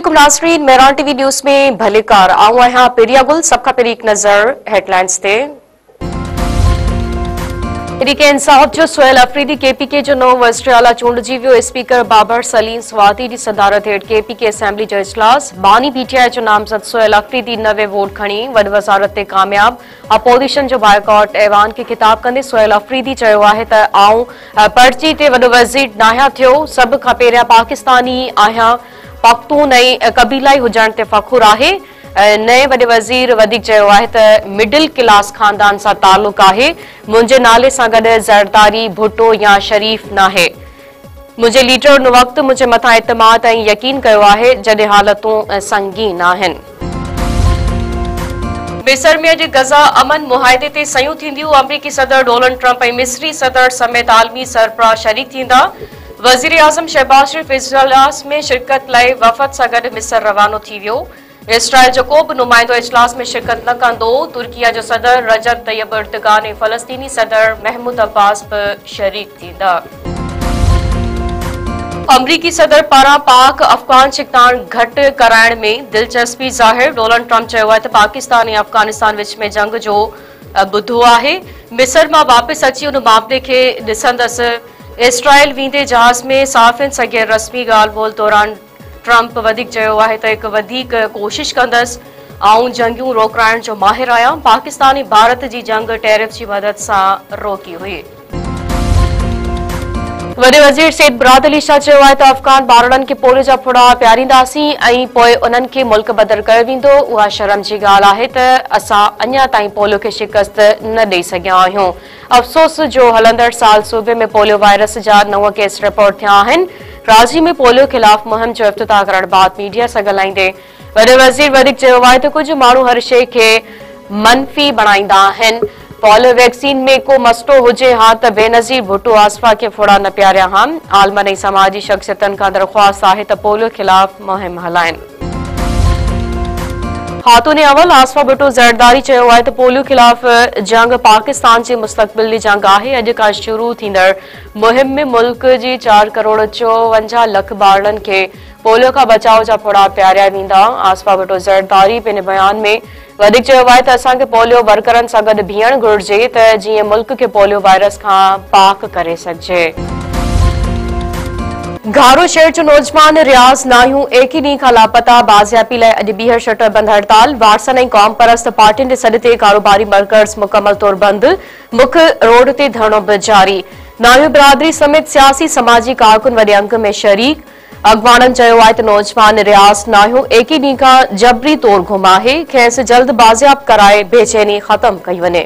अस्सलामुअलैकुम नाज़रीन, Mehran TV news में भलेकार आऊं आहियां पेरिया गुल। सबका पेरी एक नज़र हेडलाइंस ते। तहरीक इंसाफ जो सुहेल अफरीदी केपीके जो नओं वज़ीर आला चूंडिजी वियो। स्पीकर बाबर सलीम स्वाती जी सदारत हेठ केपीके असेंबली जो इजलास। बानी पीटीआई जो नामज़द सुहेल अफरीदी 90 वोट खणी वॾ वज़ारत ते कामयाब। अपोजिशन जो बाइकॉट ऐवान के खिताब कंदे सुहेल अफरीदी चयो आहे त आऊं पर्ची ते वॾो वज़ीर नाहियां थियो। सभ खां पहिरियां पाकिस्तानी आहियां, पख्तून ऐं कबीलाई हुजण ते फ़खुर आहे। नए वॾे वज़ीर वधीक चयो आहे त मिडिल क्लास खानदान सां तालुक़ आहे। मुंहिंजे नाले सां गॾु ज़रदारी, भुट्टो या शरीफ़ नाहे। मुंहिंजे लीडर उन वक़्तु मुंहिंजे मथां एतमाद ऐं यकीन कयो आहे जॾहिं हालतूं संगीन आहिनि। मिस्र में अॼु गज़ा अमन मुआहिदे ते सयूं थींदियूं। अमरीकी सदर डोनाल्ड ट्रंप ऐं मिस्री सदर समेत आलमी सरबराह शरीक थींदा। वज़ीर आज़म शहबाज शरीफ़ इजलास में शिरकत लाइ वफ़द सां गॾु मिस्र रवानो थी वियो। इसराइल जो को बि नुमाइंदो इजलास में शिरकत न कंदो। तुर्किया जो सदर रजब तैयब एर्दोगान ऐं फ़लस्तीनी सदर महमूद अब्बास बि शरीक थींदा। अमरीकी सदर पारां पाक अफ़गान छिकताण घटि कराइण में दिलचस्पी ज़ाहिर। डोनाल्ड ट्रंप चयो आहे त पाकिस्तान ऐं अफ़गानिस्तान विच में जंग जो ॿुधो आहे। मिस्र मां वापसि अची उन मामले खे ॾिसंदसि। इसराइल वेंदे जहाज़ में साफ़िन सां गैर रस्मी ॻाल्हि ॿोल दौरान ट्रंप वधीक चयो आहे त हिकु वधीक कोशिश कंदसि। आऊं जंगियूं रोकाइण जो माहिर आहियां। पाकिस्तान ऐं भारत जी जंग टैरिफ जी मदद सां रोकी हुई। वॾे वज़ीर सैद बराद अली शाह चयो आहे त अफ़गान ॿारनि खे पोलियो जा फुड़ा पियारींदासीं ऐं पोइ उन्हनि खे मुल्क बदर कयो वेंदो। उहा शर्म जी ॻाल्हि आहे त असां अञा ताईं पोलियो खे शिकस्त न ॾेई सघिया आहियूं। अफ़सोस जो हलंदड़ साल सूबे में पोलियो वायरस जा 9 केस रिपोर्ट थिया आहिनि। कराची में पोलियो ख़िलाफ़ मुहिम जो इफ़्तिताह करण बाद मीडिया सां ॻाल्हाईंदे वॾे वज़ीर वधीक चयो आहे त कुझु माण्हू हर शइ खे मनफ़ी बणाईंदा आहिनि। पोलियो वैक्सीन में को मसलो हुजे हा त बेनज़ीर भुट्टो आसफा खे फुड़ा न पियारिया हा। आलमन ऐं समाजी शख़्सियतनि खां दरख़्वास्त आहे त पोलियो ख़िलाफ़ मुहिम हलाइनि। खातून अवल आसफा भुट्टो ज़रदारी चयो आहे त पोलियो ख़िलाफ़ जंग पाकिस्तान जे मुस्तक़बिल जी जंग आहे। अॼु खां शुरू थींदड़ मुहिम में मुल्क जी 4 करोड़ 54 लख ॿारनि खे पोलियो खां बचाव जा फुड़ा पियारिया वेंदा। आसफा भुट्टो ज़रदारी पंहिंजे बयान में वधीक चयो आहे त असांखे पोलियो वर्करनि सां गॾु बीहण घुर्जे त जीअं मुल्क खे पोलियो वायरस खां पाक करे सघिजे। घारो शहर जो नौजवान रियाज़ नाहियूं एक ही ॾींहुं खां लापता। बाज़ियाबी लाइ अॼु ॿीहर शटर बंद हड़ताल। वारसन ऐं क़ौम परस्त पार्टियुनि जे सॾ ते कारोबारी मर्कज़ मुकमल तौर बंद। मुख रोड ते धरणो बि जारी। नाहियूं बिरादरी समेत सियासी समाजी कारकुन वॾे अंग में शरीक। अॻवाननि चयो आहे त नौजवान रियाज़ नाहियूं एक ही ॾींहुं खां जबरी तौर गुम आहे। खेसि जल्द बाज़ियाब कराए बेचैनी ख़त्म कई वञे।